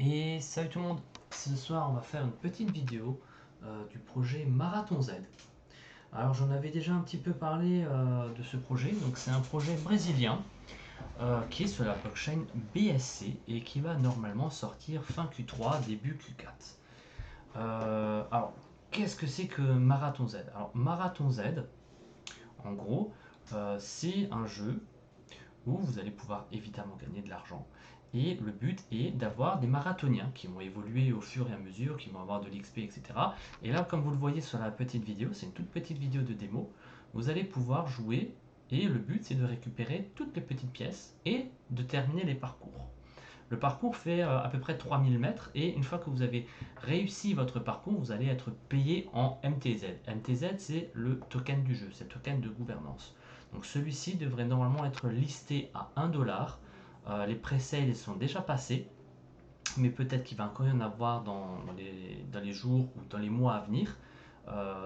Et salut tout le monde, ce soir on va faire une petite vidéo du projet Marathon Z. Alors j'en avais déjà un petit peu parlé de ce projet, donc c'est un projet brésilien qui est sur la blockchain BSC et qui va normalement sortir fin Q3, début Q4. Alors qu'est-ce que c'est que Marathon Z? Alors Marathon Z, en gros, c'est un jeu où vous allez pouvoir évidemment gagner de l'argent. Et le but est d'avoir des marathoniens qui vont évoluer au fur et à mesure, qui vont avoir de l'XP, etc. Et là, comme vous le voyez sur la petite vidéo, c'est une toute petite vidéo de démo, vous allez pouvoir jouer et le but c'est de récupérer toutes les petites pièces et de terminer les parcours. Le parcours fait à peu près 3000 mètres et une fois que vous avez réussi votre parcours, vous allez être payé en MTZ. MTZ, c'est le token du jeu, c'est le token de gouvernance. Donc celui-ci devrait normalement être listé à 1 $. Les pré-sales sont déjà passés, mais peut-être qu'il va encore y en avoir dans les jours ou dans les mois à venir.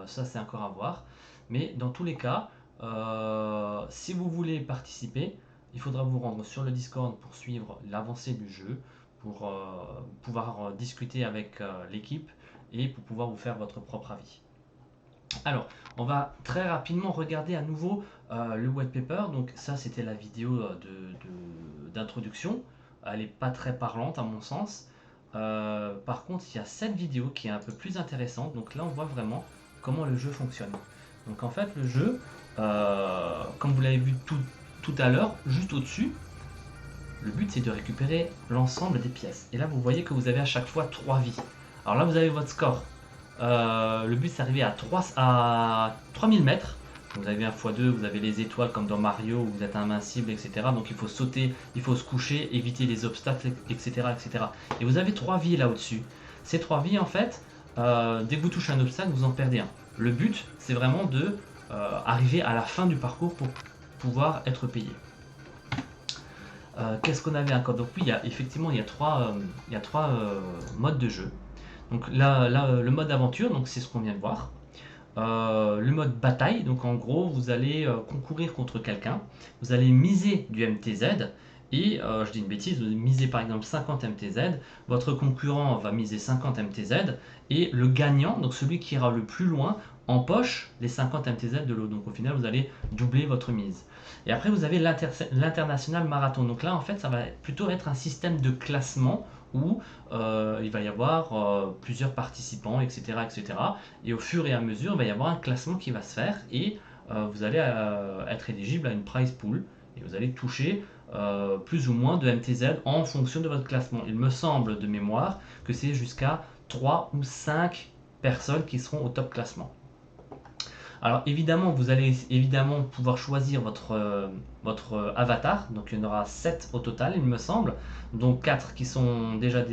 Ça, c'est encore à voir. Mais dans tous les cas, si vous voulez participer, il faudra vous rendre sur le Discord pour suivre l'avancée du jeu, pour pouvoir discuter avec l'équipe et pour pouvoir vous faire votre propre avis. Alors, on va très rapidement regarder à nouveau le white paper. Donc ça, c'était la vidéo d'introduction. Elle n'est pas très parlante à mon sens. Par contre, il y a cette vidéo qui est un peu plus intéressante. Donc là, on voit vraiment comment le jeu fonctionne. Donc en fait, le jeu, comme vous l'avez vu tout à l'heure, juste au-dessus, le but c'est de récupérer l'ensemble des pièces. Et là, vous voyez que vous avez à chaque fois 3 vies. Alors là, vous avez votre score. Le but c'est d'arriver à 3000 mètres. Vous avez un x2, vous avez les étoiles comme dans Mario où vous êtes invincible, etc. Donc il faut sauter, il faut se coucher, éviter les obstacles, etc. etc. Et vous avez 3 vies là au-dessus. Ces 3 vies en fait, dès que vous touchez un obstacle, vous en perdez un. Le but c'est vraiment de arriver à la fin du parcours pour pouvoir être payé. Qu'est-ce qu'on avait encore? Donc oui, effectivement il y a trois modes de jeu. Donc là, le mode aventure, donc c'est ce qu'on vient de voir. Le mode bataille, donc en gros vous allez concourir contre quelqu'un, vous allez miser du MTZ et je dis une bêtise, vous misez par exemple 50 MTZ, votre concurrent va miser 50 MTZ et le gagnant, donc celui qui ira le plus loin, empoche les 50 MTZ de l'autre. Donc au final vous allez doubler votre mise. Et après vous avez l'international marathon. Donc là en fait ça va plutôt être un système de classement où il va y avoir plusieurs participants, etc., etc. Et au fur et à mesure, il va y avoir un classement qui va se faire et vous allez être éligible à une prize pool et vous allez toucher plus ou moins de MTZ en fonction de votre classement. Il me semble de mémoire que c'est jusqu'à 3 ou 5 personnes qui seront au top classement. Alors évidemment, vous allez évidemment pouvoir choisir votre avatar, donc il y en aura 7 au total il me semble, donc 4 qui sont déjà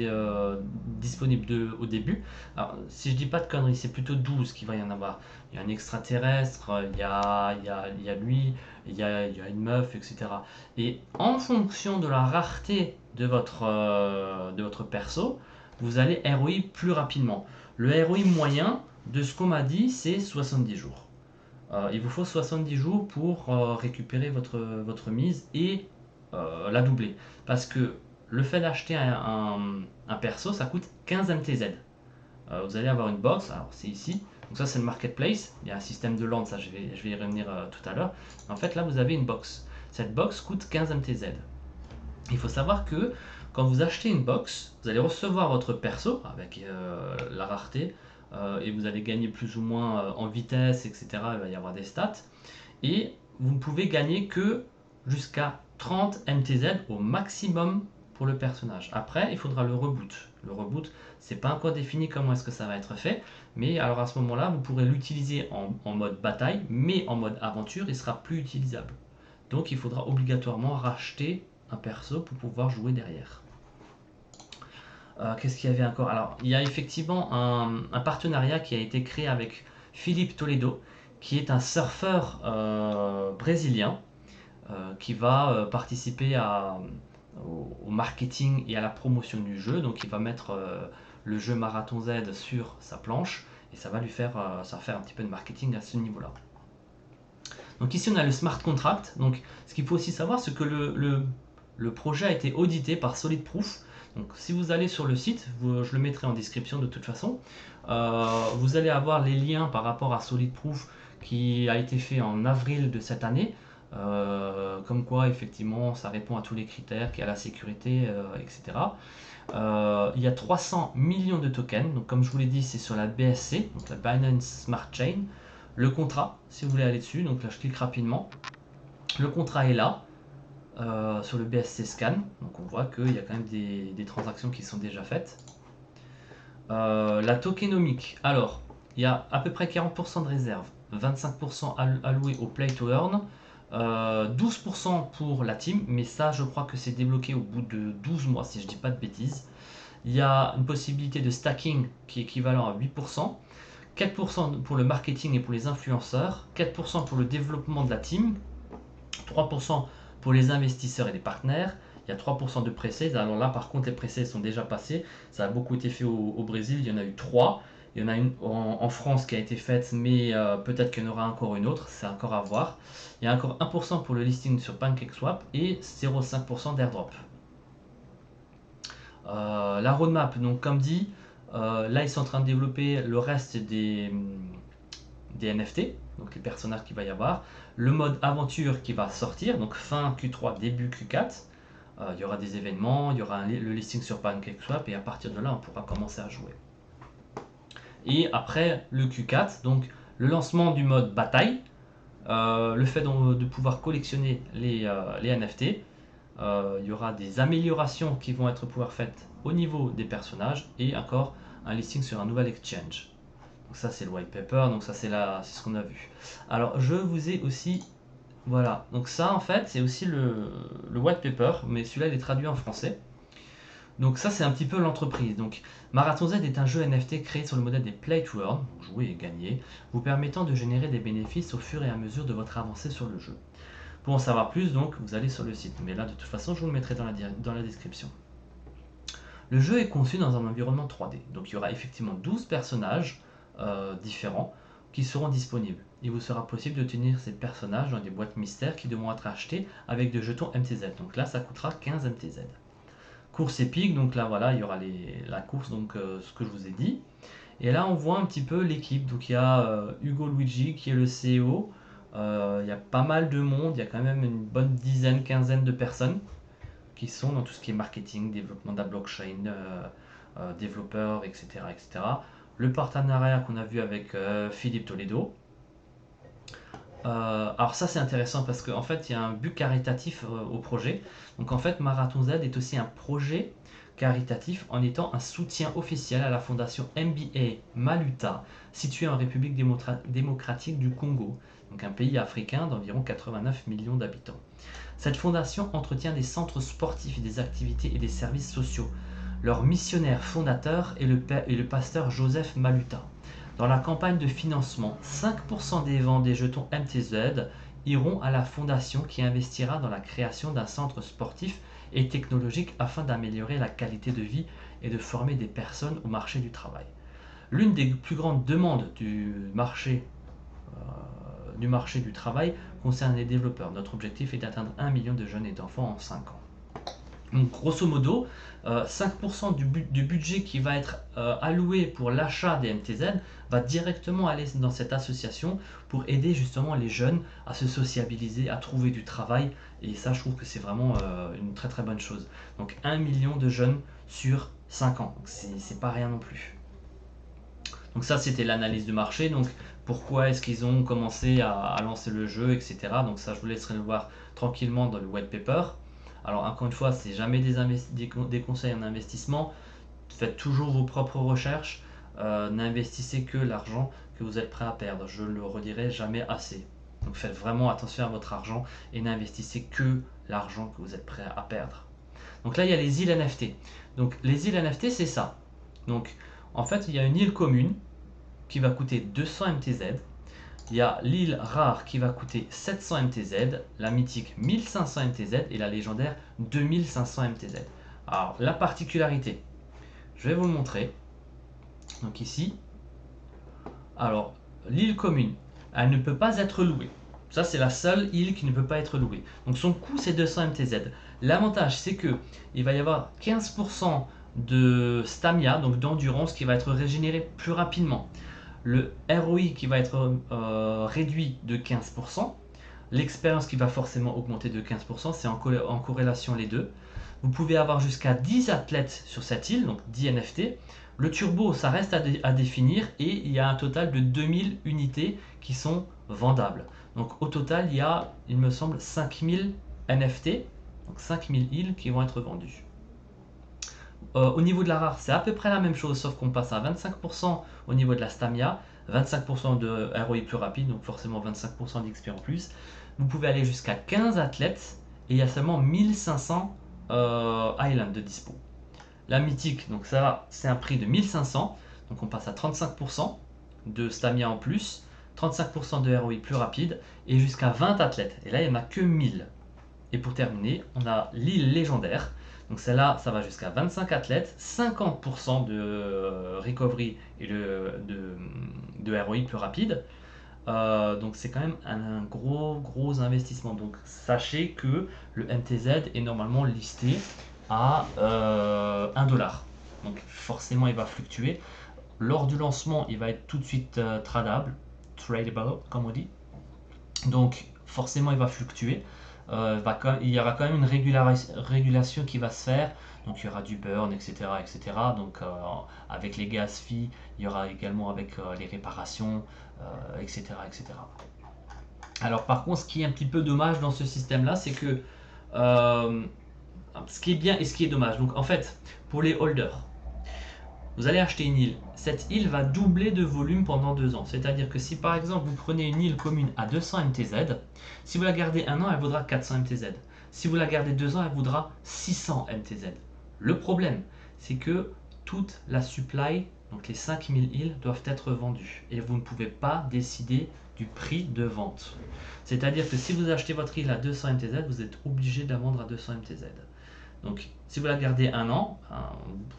disponibles au début. Alors si je dis pas de conneries, c'est plutôt 12 qu'il va y en avoir. Il y a un extraterrestre, il y a lui, il y a une meuf, etc. Et en fonction de la rareté de votre perso, vous allez ROI plus rapidement. Le ROI moyen, de ce qu'on m'a dit, c'est 70 jours. Il vous faut 70 jours pour récupérer votre mise et la doubler. Parce que le fait d'acheter un perso, ça coûte 15 MTZ. Vous allez avoir une box, alors c'est ici. Donc ça c'est le marketplace, il y a un système de land, ça je vais y revenir tout à l'heure. En fait là vous avez une box. Cette box coûte 15 MTZ. Il faut savoir que quand vous achetez une box, vous allez recevoir votre perso avec la rareté et vous allez gagner plus ou moins en vitesse, etc. Il va y avoir des stats. Et vous ne pouvez gagner que jusqu'à 30 MTZ au maximum pour le personnage. Après, il faudra le reboot. Le reboot, c'est pas encore défini comment est-ce que ça va être fait, mais alors à ce moment-là, vous pourrez l'utiliser en mode bataille, mais en mode aventure, il sera plus utilisable. Donc il faudra obligatoirement racheter un perso pour pouvoir jouer derrière. Qu'est-ce qu'il y avait encore? Alors, il y a effectivement un partenariat qui a été créé avec Philippe Toledo, qui est un surfeur brésilien qui va participer au marketing et à la promotion du jeu. Donc, il va mettre le jeu Marathon Z sur sa planche et ça va ça va faire un petit peu de marketing à ce niveau-là. Donc ici on a le smart contract. Donc ce qu'il faut aussi savoir c'est que le projet a été audité par Solid Proof. Donc si vous allez sur le site, je le mettrai en description de toute façon, vous allez avoir les liens par rapport à Solid Proof qui a été fait en avril de cette année, comme quoi effectivement ça répond à tous les critères, qu'il y a la sécurité, etc. Il y a 300 millions de tokens, donc comme je vous l'ai dit c'est sur la BSC, donc la Binance Smart Chain. Le contrat, si vous voulez aller dessus, donc là je clique rapidement, le contrat est là, sur le BSC Scan, donc on voit qu'il y a quand même des transactions qui sont déjà faites. La tokenomique, alors il y a à peu près 40% de réserve, 25% alloués au Play to Earn, 12% pour la team, mais ça je crois que c'est débloqué au bout de 12 mois si je dis pas de bêtises. Il y a une possibilité de stacking qui est équivalent à 8%, 4% pour le marketing et pour les influenceurs, 4% pour le développement de la team, 3% pour les investisseurs et les partenaires. Il y a 3% de pré-sales. Alors là, par contre, les pré-sales sont déjà passés. Ça a beaucoup été fait au Brésil. Il y en a eu 3. Il y en a une en France qui a été faite, mais peut-être qu'il y en aura encore une autre. C'est encore à voir. Il y a encore 1% pour le listing sur PancakeSwap et 0,5% d'airdrop. La roadmap, donc comme dit, là ils sont en train de développer le reste des NFT, donc les personnages qu'il va y avoir, le mode aventure qui va sortir, donc fin Q3, début Q4. Il y aura des événements, il y aura le listing sur PancakeSwap et à partir de là on pourra commencer à jouer. Et après le Q4, donc le lancement du mode bataille, le fait de pouvoir collectionner les NFT, il y aura des améliorations qui vont être pouvoir faites au niveau des personnages et encore un listing sur un nouvel exchange. Donc ça c'est le white paper, donc ça c'est ce qu'on a vu. Alors je vous ai aussi, voilà, donc ça en fait c'est aussi le white paper, mais celui-là il est traduit en français. Donc ça c'est un petit peu l'entreprise. Donc Marathon Z est un jeu NFT créé sur le modèle des Play to Earn, jouer et gagner, vous permettant de générer des bénéfices au fur et à mesure de votre avancée sur le jeu. Pour en savoir plus, donc vous allez sur le site, mais là de toute façon je vous le mettrai dans la description. Le jeu est conçu dans un environnement 3D, donc il y aura effectivement 12 personnages différents qui seront disponibles. Il vous sera possible d'obtenir ces personnages dans des boîtes mystères qui devront être achetées avec des jetons MTZ. Donc là, ça coûtera 15 MTZ. Course épique, donc là voilà, il y aura la course, donc ce que je vous ai dit. Et là, on voit un petit peu l'équipe. Donc il y a Hugo Luigi qui est le CEO. Il y a pas mal de monde, il y a quand même une bonne dizaine, quinzaine de personnes qui sont dans tout ce qui est marketing, développement de la blockchain, développeurs, etc., etc. Le partenariat qu'on a vu avec Philippe Toledo. Alors ça c'est intéressant parce qu'en fait il y a un but caritatif au projet. Donc en fait Marathon Z est aussi un projet caritatif en étant un soutien officiel à la fondation MBA Maluta située en République démocratique du Congo, donc un pays africain d'environ 89 millions d'habitants. Cette fondation entretient des centres sportifs, des activités et des services sociaux. Leur missionnaire fondateur est le pasteur Joseph Maluta. Dans la campagne de financement, 5% des ventes des jetons MTZ iront à la fondation qui investira dans la création d'un centre sportif et technologique afin d'améliorer la qualité de vie et de former des personnes au marché du travail. L'une des plus grandes demandes du marché du travail concerne les développeurs. Notre objectif est d'atteindre 1 million de jeunes et d'enfants en 5 ans. Donc grosso modo, 5% du budget qui va être alloué pour l'achat des MTZ va directement aller dans cette association pour aider justement les jeunes à se sociabiliser, à trouver du travail. Et ça, je trouve que c'est vraiment une très très bonne chose. Donc 1 million de jeunes sur 5 ans. C'est pas rien non plus. Donc ça, c'était l'analyse du marché. Donc pourquoi est-ce qu'ils ont commencé à lancer le jeu, etc. Donc ça, je vous laisserai le voir tranquillement dans le white paper. Alors encore une fois, c'est jamais des conseils en investissement. Faites toujours vos propres recherches. N'investissez que l'argent que vous êtes prêt à perdre. Je ne le redirai jamais assez. Donc faites vraiment attention à votre argent et n'investissez que l'argent que vous êtes prêt à perdre. Donc là, il y a les îles NFT. Donc les îles NFT, c'est ça. Donc en fait, il y a une île commune qui va coûter 200 MTZ. Il y a l'île rare qui va coûter 700 MTZ, la mythique 1500 MTZ et la légendaire 2500 MTZ. Alors la particularité, je vais vous le montrer. Donc ici, alors l'île commune, elle ne peut pas être louée. Ça c'est la seule île qui ne peut pas être louée. Donc son coût c'est 200 MTZ. L'avantage, c'est que il va y avoir 15% de stamina, donc d'endurance, qui va être régénéré plus rapidement. Le ROI qui va être réduit de 15%. L'expérience qui va forcément augmenter de 15%, c'est en corrélation les deux. Vous pouvez avoir jusqu'à 10 athlètes sur cette île, donc 10 NFT. Le turbo, ça reste à définir et il y a un total de 2000 unités qui sont vendables. Donc au total, il y a, il me semble, 5000 NFT, donc 5000 îles qui vont être vendues. Au niveau de la rare, c'est à peu près la même chose, sauf qu'on passe à 25% au niveau de la stamina, 25% de ROI plus rapide, donc forcément 25% d'XP en plus. Vous pouvez aller jusqu'à 15 athlètes et il y a seulement 1500 islands de dispo. La mythique, donc ça c'est un prix de 1500, donc on passe à 35% de stamina en plus, 35% de ROI plus rapide et jusqu'à 20 athlètes. Et là il n'y en a que 1000. Et pour terminer, on a l'île légendaire. Donc celle-là, ça va jusqu'à 25 athlètes, 50% de recovery et de ROI plus rapide. Donc c'est quand même un gros investissement. Donc sachez que le MTZ est normalement listé à 1 $. Donc forcément il va fluctuer. Lors du lancement, il va être tout de suite tradable, comme on dit. Donc forcément il va fluctuer. Il y aura quand même une régulation qui va se faire. Donc il y aura du burn, etc. etc. Donc avec les gas fees, il y aura également avec les réparations, etc., etc. Alors par contre, ce qui est un petit peu dommage dans ce système-là, c'est que ce qui est bien et ce qui est dommage. Donc en fait, pour les holders, vous allez acheter une île. Cette île va doubler de volume pendant 2 ans. C'est-à-dire que si par exemple vous prenez une île commune à 200 MTZ, si vous la gardez 1 an, elle vaudra 400 MTZ. Si vous la gardez 2 ans, elle vaudra 600 MTZ. Le problème, c'est que toute la supply, donc les 5000 îles, doivent être vendues. Et vous ne pouvez pas décider du prix de vente. C'est-à-dire que si vous achetez votre île à 200 MTZ, vous êtes obligé de la vendre à 200 MTZ. Donc, si vous la gardez 1 an,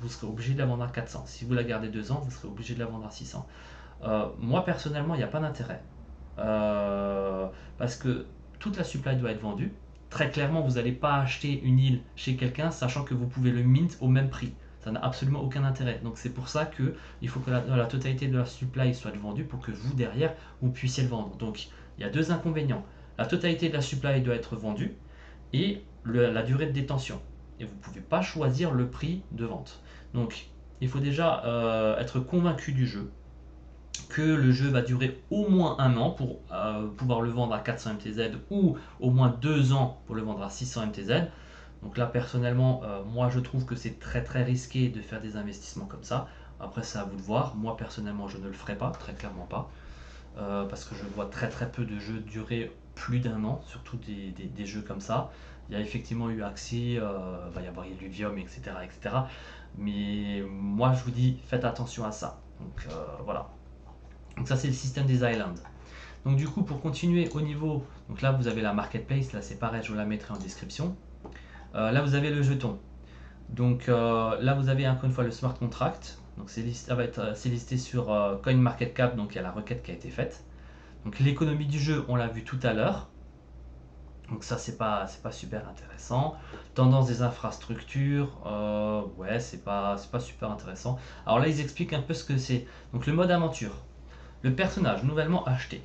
vous serez obligé de la vendre à 400. Si vous la gardez 2 ans, vous serez obligé de la vendre à 600. Moi, personnellement, il n'y a pas d'intérêt. Parce que toute la supply doit être vendue. Très clairement, vous n'allez pas acheter une île chez quelqu'un sachant que vous pouvez le mint au même prix. Ça n'a absolument aucun intérêt. Donc c'est pour ça qu'il faut que la totalité de la supply soit vendue pour que vous, derrière, vous puissiez le vendre. Donc il y a deux inconvénients. La totalité de la supply doit être vendue et la durée de détention. Et vous ne pouvez pas choisir le prix de vente. Donc il faut déjà être convaincu du jeu, que le jeu va durer au moins 1 an pour pouvoir le vendre à 400 MTZ ou au moins 2 ans pour le vendre à 600 MTZ. Donc là personnellement, moi je trouve que c'est très risqué de faire des investissements comme ça. Après c'est à vous de voir. Moi personnellement je ne le ferai pas, très clairement pas. Parce que je vois très peu de jeux durer plus d'1 an, surtout des jeux comme ça. Il y a effectivement eu Axie, va y avoir Illuvium, etc., etc. Mais moi je vous dis, faites attention à ça. Donc voilà. Donc ça c'est le système des islands. Donc du coup pour continuer au niveau, donc là vous avez la marketplace, là c'est pareil, je vous la mettrai en description. Là vous avez le jeton. Donc là vous avez encore une fois le smart contract. Donc c'est listé sur CoinMarketCap, donc il y a la requête qui a été faite. Donc l'économie du jeu, on l'a vu tout à l'heure. Donc ça c'est pas super intéressant. Tendance des infrastructures, ouais c'est pas super intéressant. Alors là ils expliquent un peu ce que c'est. Donc le mode aventure. Le personnage nouvellement acheté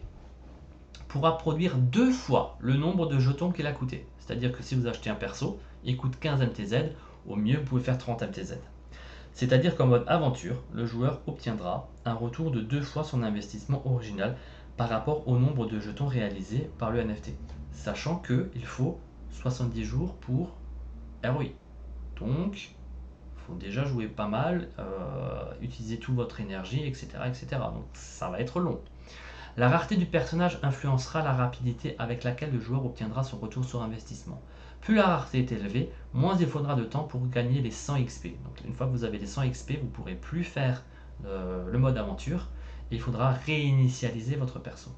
pourra produire 2 fois le nombre de jetons qu'il a coûté. C'est-à-dire que si vous achetez un perso, il coûte 15 MTZ, au mieux vous pouvez faire 30 MTZ. C'est-à-dire qu'en mode aventure, le joueur obtiendra un retour de 2 fois son investissement original par rapport au nombre de jetons réalisés par le NFT. Sachant qu'il faut 70 jours pour ROI. Donc, il faut déjà jouer pas mal, utiliser toute votre énergie, etc., etc. Donc ça va être long. La rareté du personnage influencera la rapidité avec laquelle le joueur obtiendra son retour sur investissement. Plus la rareté est élevée, moins il faudra de temps pour gagner les 100 XP. Donc une fois que vous avez les 100 XP, vous ne pourrez plus faire le mode aventure et il faudra réinitialiser votre perso.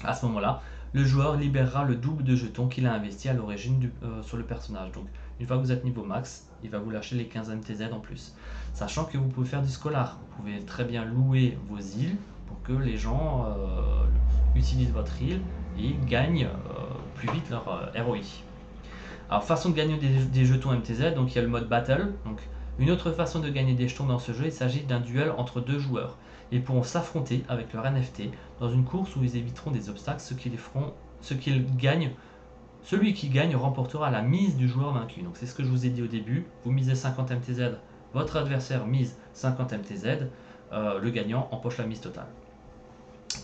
À ce moment-là, le joueur libérera le double de jetons qu'il a investi à l'origine sur le personnage. Donc une fois que vous êtes niveau max, il va vous lâcher les 15 MTZ en plus. Sachant que vous pouvez faire du scolar, vous pouvez très bien louer vos îles pour que les gens utilisent votre île et gagnent plus vite leur ROI. Alors, façon de gagner des jetons MTZ, donc il y a le mode Battle. Donc, une autre façon de gagner des jetons dans ce jeu, il s'agit d'un duel entre deux joueurs. Ils pourront s'affronter avec leur NFT dans une course où ils éviteront des obstacles, ce qu'ils gagnent. Celui qui gagne remportera la mise du joueur vaincu. Donc c'est ce que je vous ai dit au début. Vous misez 50 MTZ, votre adversaire mise 50 MTZ, le gagnant empoche la mise totale.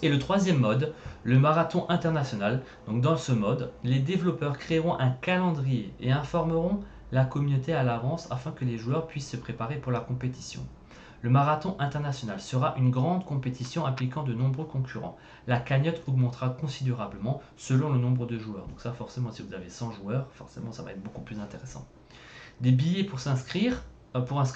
Et le troisième mode, le marathon international. Donc dans ce mode, les développeurs créeront un calendrier et informeront la communauté à l'avance afin que les joueurs puissent se préparer pour la compétition. Le marathon international sera une grande compétition impliquant de nombreux concurrents. La cagnotte augmentera considérablement selon le nombre de joueurs. Donc ça forcément si vous avez 100 joueurs, forcément ça va être beaucoup plus intéressant. Des billets pour inscrire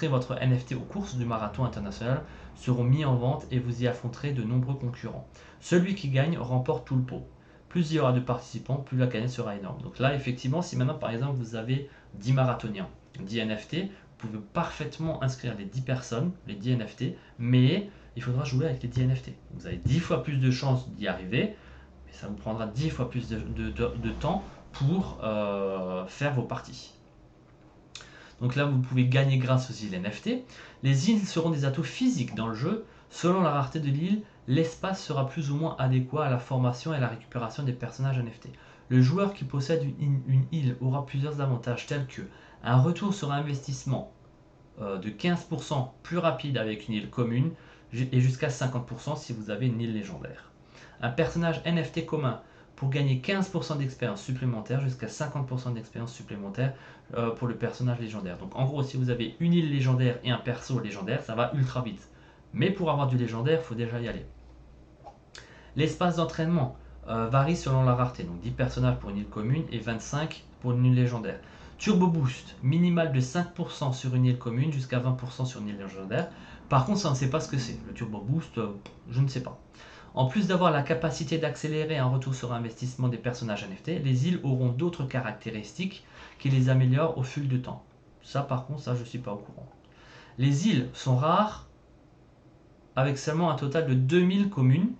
votre NFT aux courses du marathon international seront mis en vente et vous y affronterez de nombreux concurrents. Celui qui gagne remporte tout le pot. Plus il y aura de participants, plus la cagnotte sera énorme. Donc là, effectivement, si maintenant, par exemple, vous avez 10 marathoniens, 10 NFT, vous pouvez parfaitement inscrire les 10 personnes, les 10 NFT, mais il faudra jouer avec les 10 NFT. Vous avez 10 fois plus de chances d'y arriver, mais ça vous prendra 10 fois plus de temps pour faire vos parties. Donc là, vous pouvez gagner grâce aux îles NFT. Les îles seront des atouts physiques dans le jeu. Selon la rareté de l'île, l'espace sera plus ou moins adéquat à la formation et à la récupération des personnages NFT. Le joueur qui possède une île aura plusieurs avantages tels que un retour sur investissement de 15% plus rapide avec une île commune et jusqu'à 50% si vous avez une île légendaire. Un personnage NFT commun pour gagner 15% d'expérience supplémentaire jusqu'à 50% d'expérience supplémentaire pour le personnage légendaire. Donc en gros, si vous avez une île légendaire et un perso légendaire, ça va ultra vite. Mais pour avoir du légendaire, il faut déjà y aller. L'espace d'entraînement varie selon la rareté. Donc 10 personnages pour une île commune et 25 pour une île légendaire. Turbo Boost, minimal de 5% sur une île commune jusqu'à 20% sur une île légendaire. Par contre, ça ne sait pas ce que c'est. Le Turbo Boost, je ne sais pas. En plus d'avoir la capacité d'accélérer un retour sur investissement des personnages NFT, les îles auront d'autres caractéristiques qui les améliorent au fil du temps. Ça par contre, ça je ne suis pas au courant. Les îles sont rares avec seulement un total de 2000 communes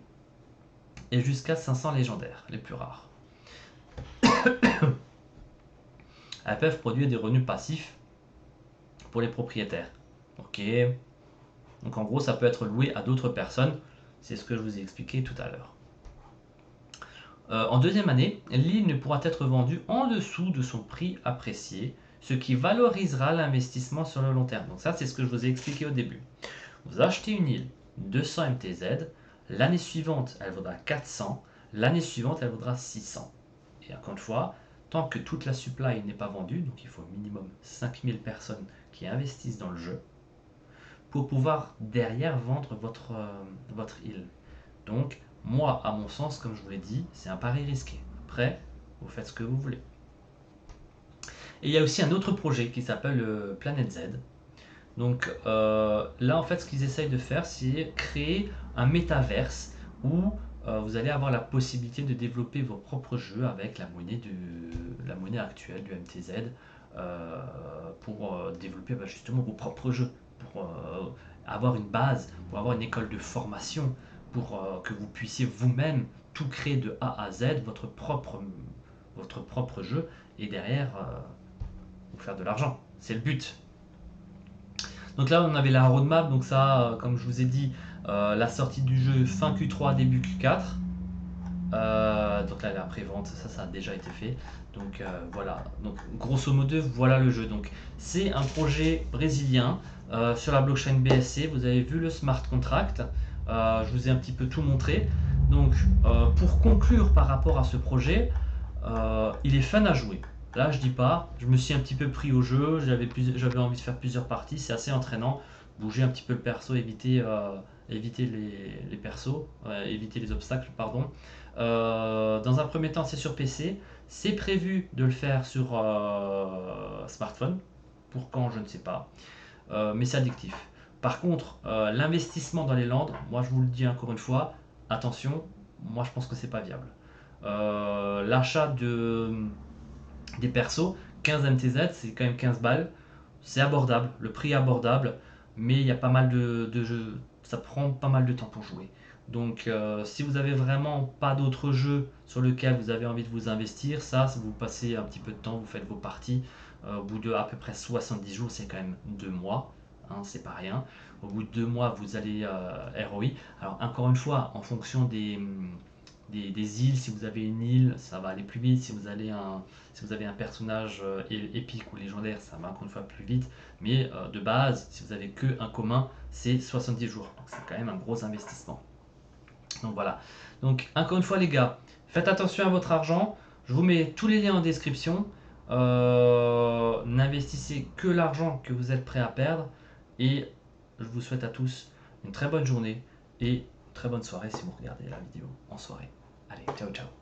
et jusqu'à 500 légendaires, les plus rares. Elles peuvent produire des revenus passifs pour les propriétaires. Ok. Donc en gros, ça peut être loué à d'autres personnes. C'est ce que je vous ai expliqué tout à l'heure. En deuxième année, l'île ne pourra être vendue en dessous de son prix apprécié, ce qui valorisera l'investissement sur le long terme. Donc ça, c'est ce que je vous ai expliqué au début. Vous achetez une île, 200 MTZ, l'année suivante, elle vaudra 400, l'année suivante, elle vaudra 600. Et encore une fois, tant que toute la supply n'est pas vendue, donc il faut au minimum 5000 personnes qui investissent dans le jeu, pour pouvoir derrière vendre votre île. Donc, moi, à mon sens, comme je vous l'ai dit, c'est un pari risqué. Après, vous faites ce que vous voulez. Et il y a aussi un autre projet qui s'appelle Planet Z. Donc là, en fait, ce qu'ils essayent de faire, c'est créer un métaverse où vous allez avoir la possibilité de développer vos propres jeux avec la monnaie actuelle du MTZ pour développer justement vos propres jeux, pour avoir une base, pour avoir une école de formation, pour que vous puissiez vous-même tout créer de A à Z, votre propre jeu, et derrière vous faire de l'argent. C'est le but. Donc là, on avait la roadmap, donc ça, comme je vous ai dit, la sortie du jeu fin Q3, début Q4. Donc là, la pré-vente, ça a déjà été fait. Donc voilà, donc grosso modo, voilà le jeu. Donc c'est un projet brésilien sur la blockchain BSC. Vous avez vu le smart contract. Je vous ai un petit peu tout montré. Donc pour conclure par rapport à ce projet, il est fun à jouer. Là, je dis pas, je me suis un petit peu pris au jeu, j'avais envie de faire plusieurs parties, c'est assez entraînant. Bouger un petit peu le perso, éviter les persos, éviter les obstacles, pardon. Dans un premier temps, c'est sur PC. C'est prévu de le faire sur smartphone. Pour quand, je ne sais pas. Mais c'est addictif. Par contre, l'investissement dans les landes, moi je vous le dis encore une fois, attention, moi je pense que c'est pas viable. L'achat des persos, 15 MTZ, c'est quand même 15 balles. C'est abordable, le prix est abordable, mais il y a pas mal de jeux, ça prend pas mal de temps pour jouer. Donc si vous avez vraiment pas d'autres jeux sur lesquels vous avez envie de vous investir, ça vous passez un petit peu de temps, vous faites vos parties. Au bout de à peu près 70 jours, c'est quand même 2 mois, hein, c'est pas rien. Au bout de 2 mois, vous allez ROI. Alors encore une fois, en fonction des îles, si vous avez une île, ça va aller plus vite. Si vous avez un personnage épique ou légendaire, ça va encore une fois plus vite. Mais de base, si vous avez que un commun, c'est 70 jours. Donc c'est quand même un gros investissement. Donc voilà. Donc encore une fois les gars, faites attention à votre argent. Je vous mets tous les liens en description. N'investissez que l'argent que vous êtes prêt à perdre. Et je vous souhaite à tous une très bonne journée et une très bonne soirée si vous regardez la vidéo en soirée. Allez, ciao ciao.